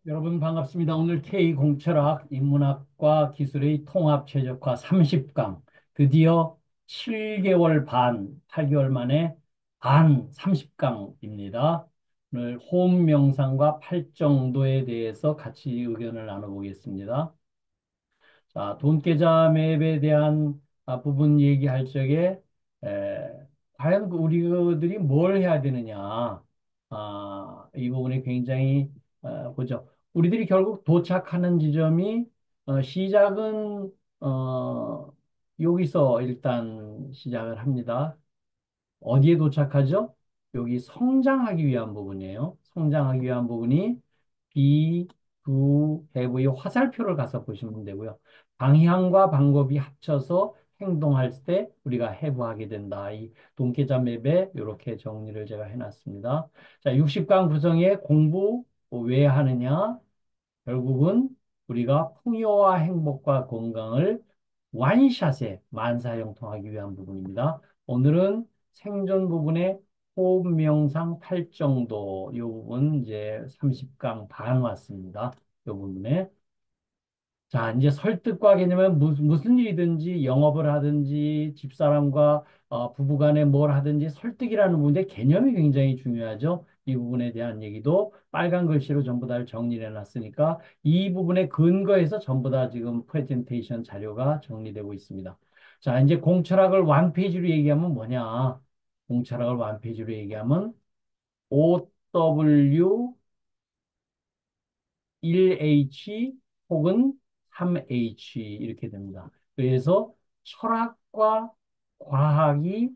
여러분 반갑습니다. 오늘 K 공철학 인문학과 기술의 통합 최적화 30강 드디어 7개월 반, 8개월 만에 반 30강입니다. 오늘 호흡 명상과 팔정도에 대해서 같이 의견을 나눠보겠습니다. 자, 돈계좌 맵에 대한 부분 얘기할 적에 에, 과연 우리들이 뭘 해야 되느냐, 이 부분이 굉장히 보죠. 우리들이 결국 도착하는 지점이 시작은 여기서 일단 시작을 합니다. 어디에 도착하죠? 여기 성장하기 위한 부분이에요. 성장하기 위한 부분이 be, do, have의 화살표를 가서 보시면 되고요. 방향과 방법이 합쳐서 행동할 때 우리가 have 하게 된다. 이 동계자 맵에 이렇게 정리를 제가 해놨습니다. 자, 60강 구성의 공부 왜 하느냐? 결국은 우리가 풍요와 행복과 건강을 완샷에 만사형통하기 위한 부분입니다. 오늘은 생존 부분에 호흡 명상 탈정도 이 부분 이제 30강 반 왔습니다. 이 부분에 자, 이제 설득과 개념은 무슨 일이든지 영업을 하든지 집사람과 부부간에 뭘 하든지 설득이라는 부분인데 개념이 굉장히 중요하죠. 이 부분에 대한 얘기도 빨간 글씨로 전부 다 정리를 해놨으니까 이 부분에 근거해서 전부 다 지금 프레젠테이션 자료가 정리되고 있습니다. 자, 이제 공철학을 완페이지로 얘기하면 뭐냐? 공철학을 완페이지로 얘기하면 OW 1H 혹은 3H 이렇게 됩니다. 그래서 철학과 과학이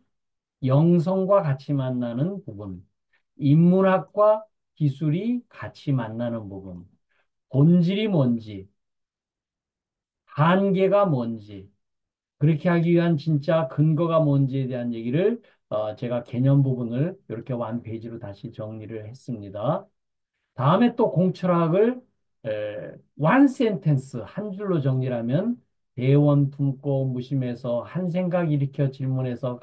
영성과 같이 만나는 부분, 인문학과 기술이 같이 만나는 부분, 본질이 뭔지, 한계가 뭔지, 그렇게 하기 위한 진짜 근거가 뭔지에 대한 얘기를 제가 개념 부분을 이렇게 완 페이지로 다시 정리를 했습니다. 다음에 또 공철학을 one sentence 한 줄로 정리하면 대원 품고 무심해서 한 생각 일으켜 질문해서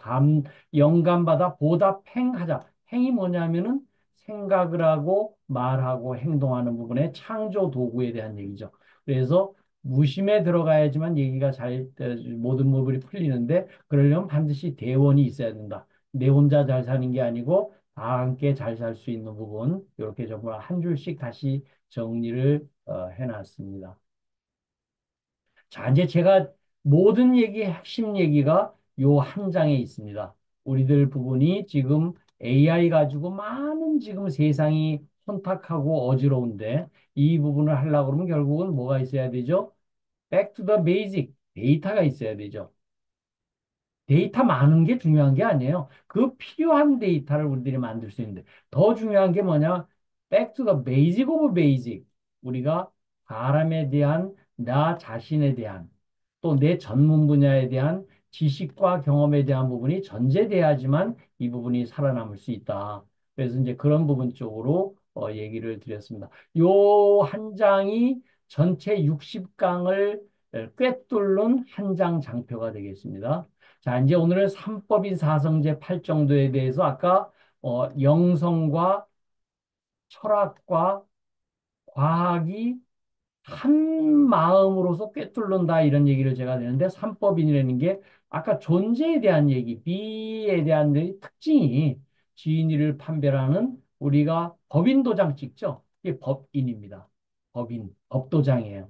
영감받아 보답행하자. 행이 뭐냐면은 생각을 하고 말하고 행동하는 부분의 창조 도구에 대한 얘기죠. 그래서 무심에 들어가야지만 얘기가 모든 부분이 풀리는데 그러려면 반드시 대원이 있어야 된다. 내 혼자 잘 사는 게 아니고 다 함께 잘 살 수 있는 부분 이렇게 정말 한 줄씩 다시 정리를 해놨습니다. 자, 이제 제가 모든 얘기의 핵심 얘기가 요 한 장에 있습니다. 우리들 부분이 지금 AI 가지고 많은 지금 세상이 혼탁하고 어지러운데 이 부분을 하려고 그러면 결국은 뭐가 있어야 되죠? Back to the basic. 데이터가 있어야 되죠. 데이터 많은 게 중요한 게 아니에요. 그 필요한 데이터를 우리들이 만들 수 있는데 더 중요한 게 뭐냐? Back to the basic of basic. 우리가 사람에 대한 나 자신에 대한 또 내 전문 분야에 대한 지식과 경험에 대한 부분이 전제돼야지만 이 부분이 살아남을 수 있다. 그래서 이제 그런 부분 쪽으로 얘기를 드렸습니다. 요 한 장이 전체 60강을 꿰뚫는 한 장 장표가 되겠습니다. 자, 이제 오늘은 삼법인 사성제 팔정도에 대해서 아까 영성과 철학과 과학이 한 마음으로서 꿰뚫는다 이런 얘기를 제가 드렸는데 삼법인이라는 게 아까 존재에 대한 얘기, 비에 대한 특징이 지인이를 판별하는 우리가 법인 도장 찍죠. 이게 법인입니다. 법인, 법도장이에요.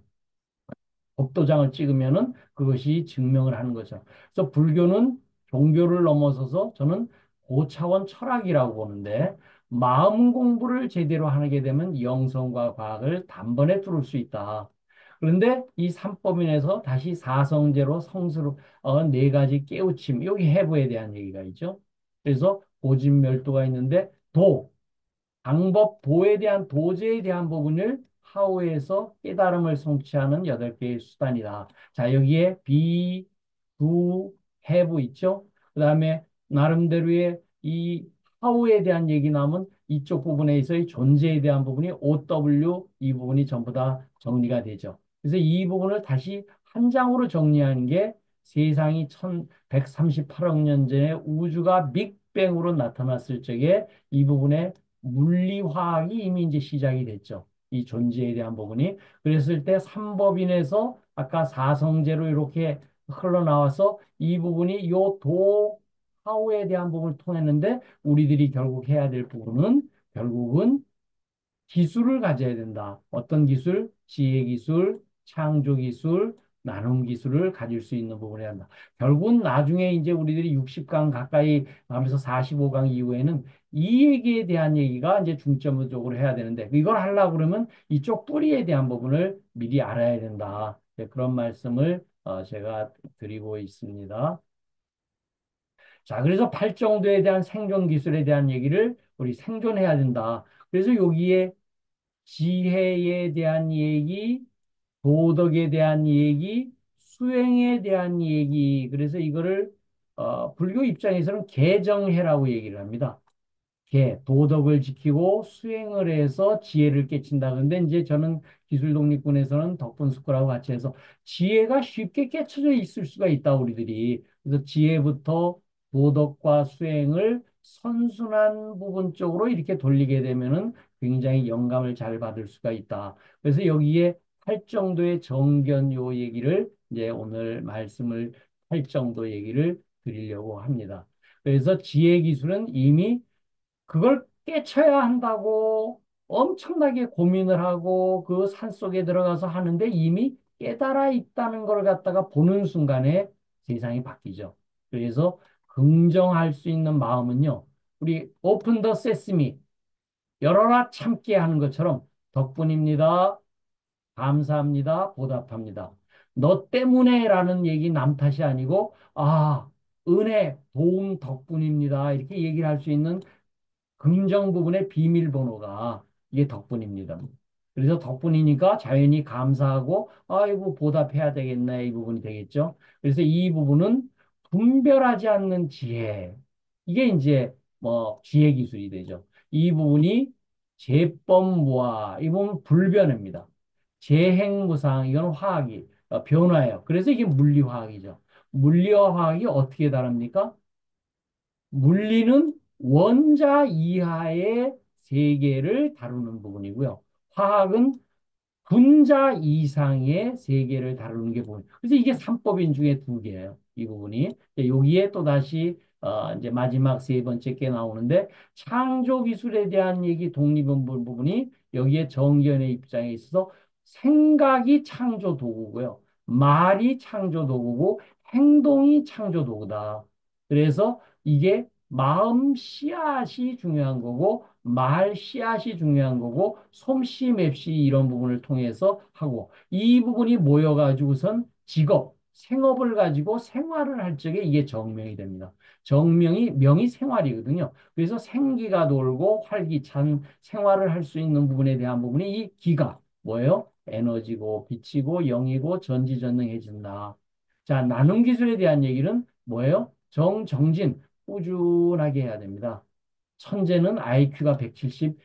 법도장을 찍으면은 그것이 증명을 하는 거죠. 그래서 불교는 종교를 넘어서서 저는 고차원 철학이라고 보는데 마음 공부를 제대로 하게 되면 영성과 과학을 단번에 뚫을 수 있다. 그런데 이 삼법인에서 다시 사성제로 성스로 네 가지 깨우침 여기 해부에 대한 얘기가 있죠. 그래서 고진멸도가 있는데 방법, 도에 대한 도제에 대한 부분을 하우에서 깨달음을 성취하는 8개의 수단이다. 자, 여기에 be, do, have 있죠? 그 다음에 나름대로의 이 하우에 대한 얘기 나오면 이쪽 부분에 있어의 존재에 대한 부분이 OW 이 부분이 전부 다 정리가 되죠. 그래서 이 부분을 다시 한 장으로 정리하는 게 세상이 1138억 년 전에 우주가 빅뱅으로 나타났을 적에 이 부분에 물리화학이 이미 이제 시작이 됐죠. 이 존재에 대한 부분이. 그랬을 때 삼법인에서 아까 사성제로 이렇게 흘러나와서 이 부분이 요 도, 하우에 대한 부분을 통했는데 우리들이 결국 해야 될 부분은 결국은 기술을 가져야 된다. 어떤 기술? 지혜 기술, 창조 기술, 나눔 기술을 가질 수 있는 부분을 해야 한다. 결국은 나중에 이제 우리들이 60강 가까이 가면서 45강 이후에는 이 얘기에 대한 얘기가 이제 중점적으로 해야 되는데 이걸 하려고 그러면 이쪽 뿌리에 대한 부분을 미리 알아야 된다. 네, 그런 말씀을 제가 드리고 있습니다. 자, 그래서 팔정도에 대한 생존 기술에 대한 얘기를 우리 생존해야 된다. 그래서 여기에 지혜에 대한 얘기, 도덕에 대한 얘기, 수행에 대한 얘기. 그래서 이거를 불교 입장에서는 개정해라고 얘기를 합니다. 도덕을 지키고 수행을 해서 지혜를 깨친다. 근데 이제 저는 기술독립군에서는 덕분스쿨하고 같이 해서 지혜가 쉽게 깨쳐져 있을 수가 있다, 우리들이. 그래서 지혜부터 도덕과 수행을 선순환 부분 쪽으로 이렇게 돌리게 되면은 굉장히 영감을 잘 받을 수가 있다. 그래서 여기에 할 정도의 정견 요 얘기를 이제 오늘 말씀을 할 정도 얘기를 드리려고 합니다. 그래서 지혜 기술은 이미 그걸 깨쳐야 한다고 엄청나게 고민을 하고 그 산속에 들어가서 하는데 이미 깨달아 있다는 걸 갖다가 보는 순간에 세상이 바뀌죠. 그래서 긍정할 수 있는 마음은요. 우리 오픈 더 세스미 열어라 참게 하는 것처럼 덕분입니다. 감사합니다. 보답합니다. 너 때문에라는 얘기 남 탓이 아니고 은혜, 도움 덕분입니다. 이렇게 얘기를 할 수 있는 긍정 부분의 비밀번호가 이게 덕분입니다. 그래서 덕분이니까 자연히 감사하고 아이고 보답해야 되겠네 이 부분이 되겠죠. 그래서 이 부분은 분별하지 않는 지혜 이게 이제 뭐 지혜 기술이 되죠. 이 부분이 재법무화 이 부분 불변입니다. 재행무상 이건 화학이 변화예요. 그래서 이게 물리화학이죠. 물리와 화학이 어떻게 다릅니까? 물리는 원자 이하의 세계를 다루는 부분이고요. 화학은 분자 이상의 세계를 다루는 게 보여요. 그래서 이게 삼법인 중에 두 개예요. 이 부분이. 여기에 또 다시 이제 마지막 세 번째 게 나오는데 창조 기술에 대한 얘기 독립연구 부분이 여기에 정견의 입장에 있어서 생각이 창조 도구고요. 말이 창조 도구고 행동이 창조 도구다. 그래서 이게 마음 씨앗이 중요한 거고 말 씨앗이 중요한 거고 솜씨 맵씨 이런 부분을 통해서 하고 이 부분이 모여가지고선 직업, 생업을 가지고 생활을 할 적에 이게 정명이 됩니다. 명이 생활이거든요. 그래서 생기가 돌고 활기찬 생활을 할 수 있는 부분에 대한 부분이 이 기가 뭐예요? 에너지고 빛이고 영이고 전지전능해진다. 자, 나눔 기술에 대한 얘기는 뭐예요? 정진, 꾸준하게 해야 됩니다. 천재는 IQ가 170,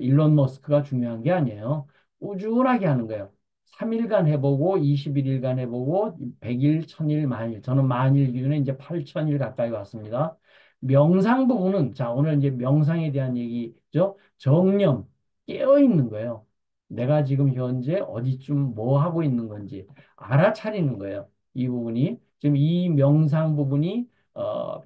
일론 머스크가 중요한 게 아니에요. 꾸준하게 하는 거예요. 3일간 해보고, 21일간 해보고, 100일, 1000일, 만일. 저는 만일 기준에 이제 8000일 가까이 왔습니다. 명상 부분은, 자, 오늘 이제 명상에 대한 얘기죠. 정념, 깨어있는 거예요. 내가 지금 현재 어디쯤 뭐 하고 있는 건지 알아차리는 거예요. 이 부분이. 지금 이 명상 부분이, 어,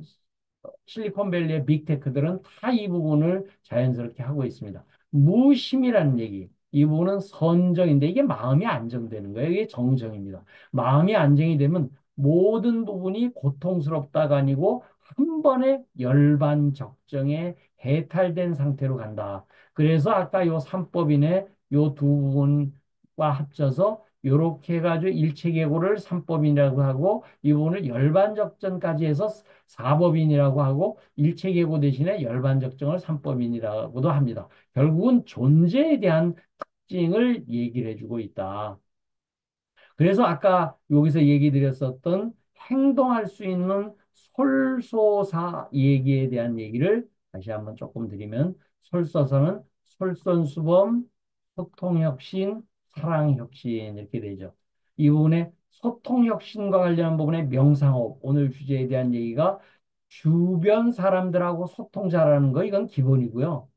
실리콘밸리의 빅테크들은 다 이 부분을 자연스럽게 하고 있습니다. 무심이라는 얘기. 이 부분은 선정인데 이게 마음이 안정되는 거예요. 이게 정정입니다. 마음이 안정이 되면 모든 부분이 고통스럽다가 아니고 한 번에 열반적정에 해탈된 상태로 간다. 그래서 아까 요 삼법인의 요 두 부분과 합쳐서 요렇게 해가지고 일체계고를 삼법인이라고 하고 이 부분을 열반적전까지 해서 사법인이라고 하고 일체계고 대신에 열반적정을 삼법인이라고도 합니다. 결국은 존재에 대한 특징을 얘기를 해주고 있다. 그래서 아까 여기서 얘기 드렸었던 행동할 수 있는 솔소사 얘기에 대한 얘기를 다시 한번 조금 드리면 솔소사는 솔선수범, 소통혁신, 사랑혁신 이렇게 되죠. 이 부분에 소통혁신과 관련한 부분에 명상업 오늘 주제에 대한 얘기가 주변 사람들하고 소통 잘하는 거 이건 기본이고요.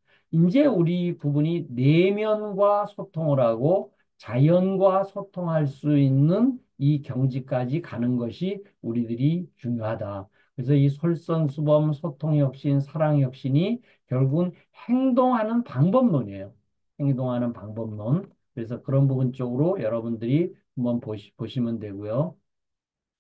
이제 우리 부분이 내면과 소통을 하고 자연과 소통할 수 있는 이 경지까지 가는 것이 우리들이 중요하다. 그래서 이 솔선수범, 소통혁신, 사랑혁신이 결국은 행동하는 방법론이에요. 행동하는 방법론. 그래서 그런 부분 쪽으로 여러분들이 한번 보시면 되고요.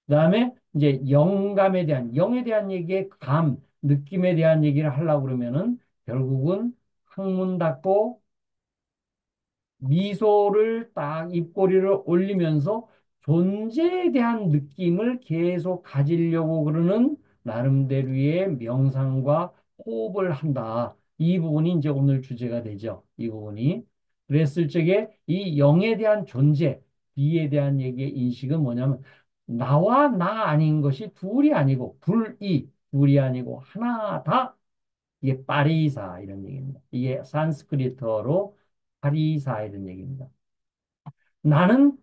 그다음에 이제 영감에 대한 영에 대한 얘기에 감, 느낌에 대한 얘기를 하려고 그러면은 결국은 항문 닫고 미소를 딱 입꼬리를 올리면서 존재에 대한 느낌을 계속 가지려고 그러는 나름대로의 명상과 호흡을 한다. 이 부분이 이제 오늘 주제가 되죠. 이 부분이. 그랬을 적에 이 영에 대한 존재, 비에 대한 얘기의 인식은 뭐냐면 나와 나 아닌 것이 둘이 아니고 둘이 아니고 하나다. 이게 파리사 이런 얘기입니다. 이게 산스크리트어로 파리사 이런 얘기입니다. 나는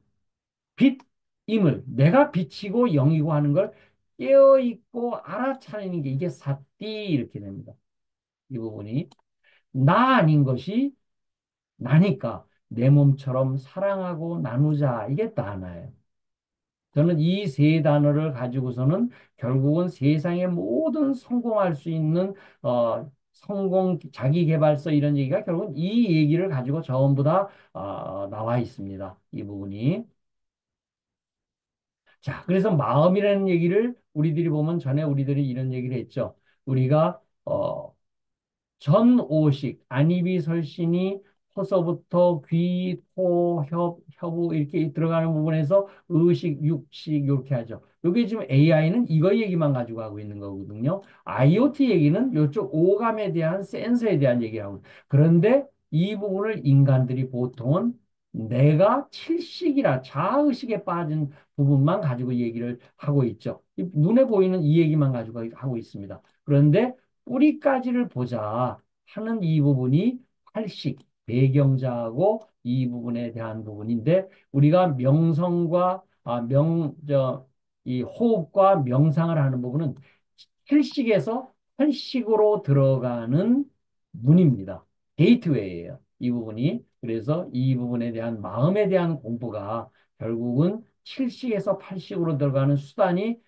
빛임을 내가 빛이고 영이고 하는 걸 깨어있고 알아차리는 게 이게 사띠 이렇게 됩니다. 이 부분이 나 아닌 것이 나니까 내 몸처럼 사랑하고 나누자 이게 나나예요. 저는 이 세 단어를 가지고서는 결국은 세상의 모든 성공할 수 있는 성공 자기계발서 이런 얘기가 결국은 이 얘기를 가지고 전부 다 나와 있습니다. 이 부분이. 자, 그래서 마음이라는 얘기를 우리들이 보면 전에 우리들이 이런 얘기를 했죠. 우리가 전오식, 안입이설신이 허서부터 귀, 코, 혀부 이렇게 들어가는 부분에서 의식, 육식 이렇게 하죠. 이게 지금 AI는 이거 얘기만 가지고 하고 있는 거거든요. IoT 얘기는 이쪽 오감에 대한 센서에 대한 얘기하고. 그런데 이 부분을 인간들이 보통은 내가 칠식이라 자의식에 빠진 부분만 가지고 얘기를 하고 있죠. 눈에 보이는 이 얘기만 가지고 하고 있습니다. 그런데 뿌리까지를 보자 하는 이 부분이 팔식, 배경자하고 이 부분에 대한 부분인데 우리가 명성과 이 호흡과 명상을 하는 부분은 칠식에서 팔식으로 들어가는 문입니다. 게이트웨이예요. 이 부분이. 그래서 이 부분에 대한 마음에 대한 공부가 결국은 칠식에서 팔식으로 들어가는 수단이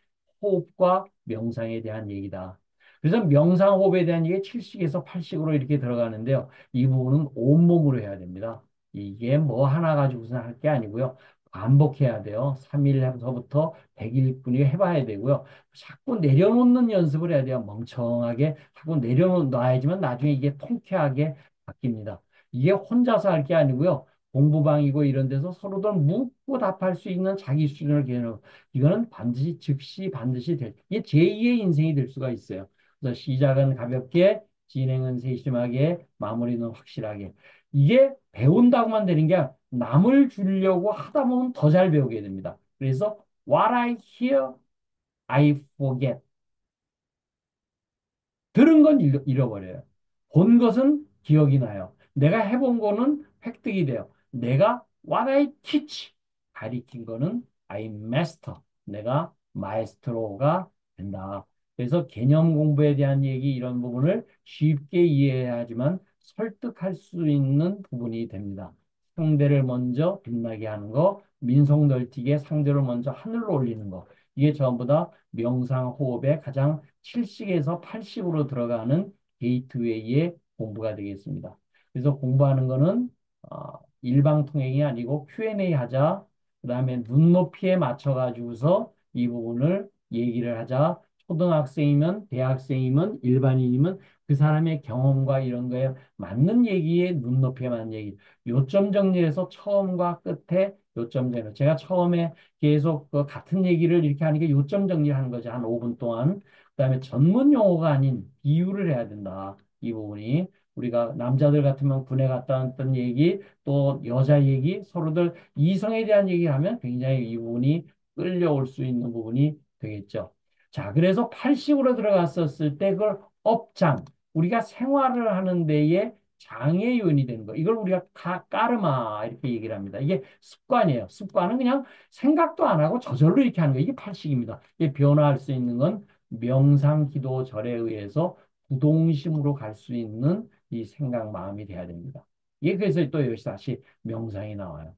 호흡과 명상에 대한 얘기다. 그래서 명상호흡에 대한 얘기 7식에서 8식으로 이렇게 들어가는데요. 이 부분은 온몸으로 해야 됩니다. 이게 뭐 하나 가지고서 할 게 아니고요. 반복해야 돼요. 3일서부터 100일분이 해봐야 되고요. 자꾸 내려놓는 연습을 해야 돼요. 멍청하게 자꾸 내려놔야지만 나중에 이게 통쾌하게 바뀝니다. 이게 혼자서 할 게 아니고요. 공부방이고 이런 데서 서로들 묻고 답할 수 있는 자기 수준을 개념. 이거는 반드시 즉시 반드시 이게 제2의 인생이 될 수가 있어요. 그래서 시작은 가볍게, 진행은 세심하게, 마무리는 확실하게. 이게 배운다고만 되는 게 아니라 남을 주려고 하다 보면 더 잘 배우게 됩니다. 그래서 what I hear, I forget. 들은 건 잃어버려요. 본 것은 기억이 나요. 내가 해본 거는 획득이 돼요. 내가 what I teach, 가리킨 거는 I master, 내가 마에스트로가 된다. 그래서 개념 공부에 대한 얘기 이런 부분을 쉽게 이해해야 하지만 설득할 수 있는 부분이 됩니다. 상대를 먼저 빛나게 하는 거, 민속 넓히게 상대를 먼저 하늘로 올리는 거. 이게 전부 다 명상 호흡의 가장 7식에서 8식으로 들어가는 게이트웨이의 공부가 되겠습니다. 그래서 공부하는 거는 일방통행이 아니고 Q&A 하자. 그다음에 눈높이에 맞춰 가지고서 이 부분을 얘기를 하자. 초등학생이면 대학생이면 일반인이면 그 사람의 경험과 이런 거에 맞는 얘기에 눈높이에 맞는 얘기. 요점 정리해서 처음과 끝에 요점 정리. 제가 처음에 계속 그 같은 얘기를 이렇게 하는 게 요점 정리하는 거죠. 한 5분 동안. 그다음에 전문 용어가 아닌 비유를 해야 된다. 이 부분이. 우리가 남자들 같으면 군에 갔다 왔던 얘기, 또 여자 얘기, 서로들 이성에 대한 얘기를 하면 굉장히 이 부분이 끌려올 수 있는 부분이 되겠죠. 자, 그래서 팔식으로 들어갔었을 때 그걸 업장, 우리가 생활을 하는 데에 장애 요인이 되는 거. 이걸 우리가 까르마 이렇게 얘기를 합니다. 이게 습관이에요. 습관은 그냥 생각도 안 하고 저절로 이렇게 하는 거. 이게 팔식입니다. 이게 변화할 수 있는 건 명상, 기도, 절에 의해서 부동심으로 갈 수 있는 이 생각 마음이 돼야 됩니다. 이게 그래서 또 여기서 다시 명상이 나와요.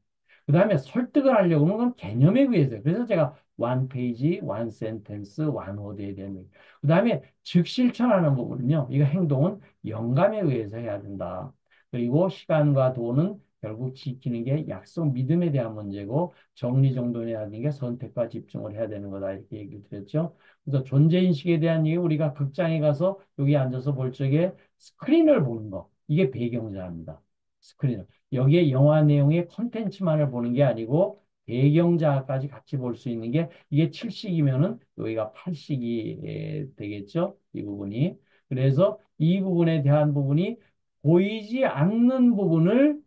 그 다음에 설득을 하려고 하면 그건 개념에 의해서. 그래서 제가 one page, one sentence, one word에 대한 얘기. 그 다음에 즉 실천하는 부분은요. 이거 행동은 영감에 의해서 해야 된다. 그리고 시간과 돈은 결국 지키는 게 약속 믿음에 대한 문제고 정리정돈해야 하는 게 선택과 집중을 해야 되는 거다. 이렇게 얘기 드렸죠. 그래서 존재인식에 대한 얘기 우리가 극장에 가서 여기 앉아서 볼 적에 스크린을 보는 거. 이게 배경자입니다. 스크린을. 여기에 영화 내용의 컨텐츠만을 보는 게 아니고 배경자까지 같이 볼 수 있는 게 이게 7식이면은 여기가 8식이 되겠죠. 이 부분이. 그래서 이 부분에 대한 부분이 보이지 않는 부분을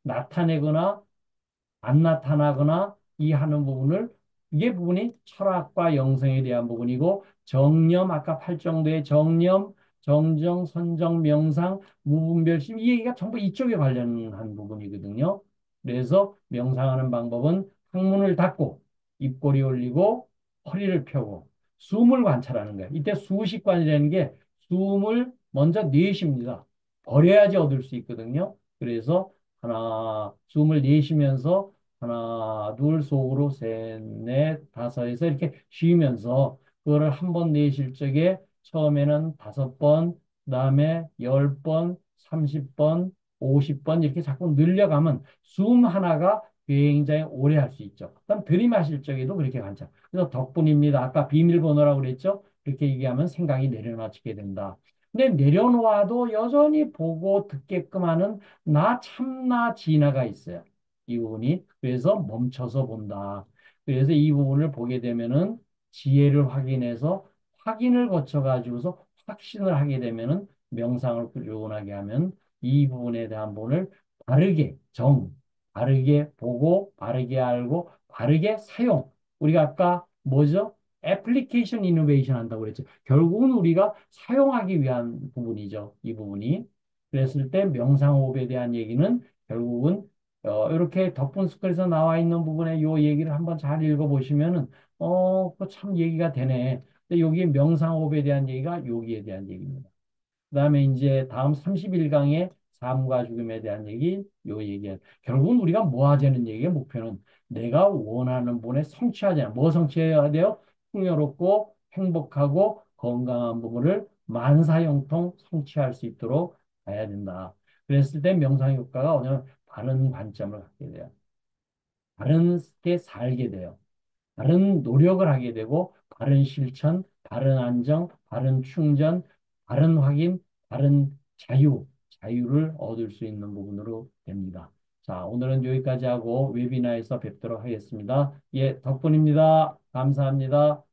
나타내거나 안 나타나거나 이 하는 부분을 이게 부분이 철학과 영성에 대한 부분이고 정념 아까 8정도의 정념, 정정, 선정, 명상, 무분별심 이 얘기가 전부 이쪽에 관련한 부분이거든요. 그래서 명상하는 방법은 항문을 닫고 입꼬리 올리고 허리를 펴고 숨을 관찰하는 거예요. 이때 수식관이라는 게 숨을 먼저 내쉽니다. 버려야지 얻을 수 있거든요. 그래서 하나 숨을 내쉬면서 하나 둘 속으로 셋, 넷, 다섯에서 이렇게 쉬면서 그거를 한 번 내쉴 적에 처음에는 5번, 그다음에 10번, 30번, 50번 이렇게 자꾸 늘려가면 숨 하나가 굉장히 오래 할 수 있죠. 그다음 들이마실 적에도 그렇게 관찰. 그래서 덕분입니다. 아까 비밀번호라고 그랬죠? 그렇게 얘기하면 생각이 내려놓게 된다. 근데 내려놓아도 여전히 보고 듣게끔 하는 나 참나 진화가 있어요. 이 부분이. 그래서 멈춰서 본다. 그래서 이 부분을 보게 되면은 지혜를 확인해서 확인을 거쳐가지고서 확신을 하게 되면은 명상을 꾸준하게 하면 이 부분에 대한 부분을 바르게 바르게 보고, 바르게 알고, 바르게 사용. 우리가 아까 뭐죠? 애플리케이션 이노베이션 한다고 그랬죠. 결국은 우리가 사용하기 위한 부분이죠. 이 부분이. 그랬을 때 명상호흡에 대한 얘기는 결국은 이렇게 덕분 스쿨에서 나와 있는 부분에 요 얘기를 한번 잘 읽어보시면은 그거 참 얘기가 되네. 근데 여기 명상호흡에 대한 얘기가 여기에 대한 얘기입니다. 그다음에 이제 다음 31강의 삶과 죽음에 대한 얘기, 요 얘기. 결국은 우리가 뭐 하자는 얘기의 목표는 내가 원하는 분에 성취하자. 뭐 성취해야 돼요? 풍요롭고 행복하고 건강한 부분을 만사형통 성취할 수 있도록 가야 된다. 그랬을 때 명상 효과가 오늘 바른 관점을 갖게 돼요. 바른게 살게 돼요. 바른 노력을 하게 되고 바른 실천, 바른 안정, 바른 충전, 바른 확인, 바른 자유를 얻을 수 있는 부분으로 됩니다. 자, 오늘은 여기까지 하고 웨비나에서 뵙도록 하겠습니다. 예, 덕분입니다. 감사합니다.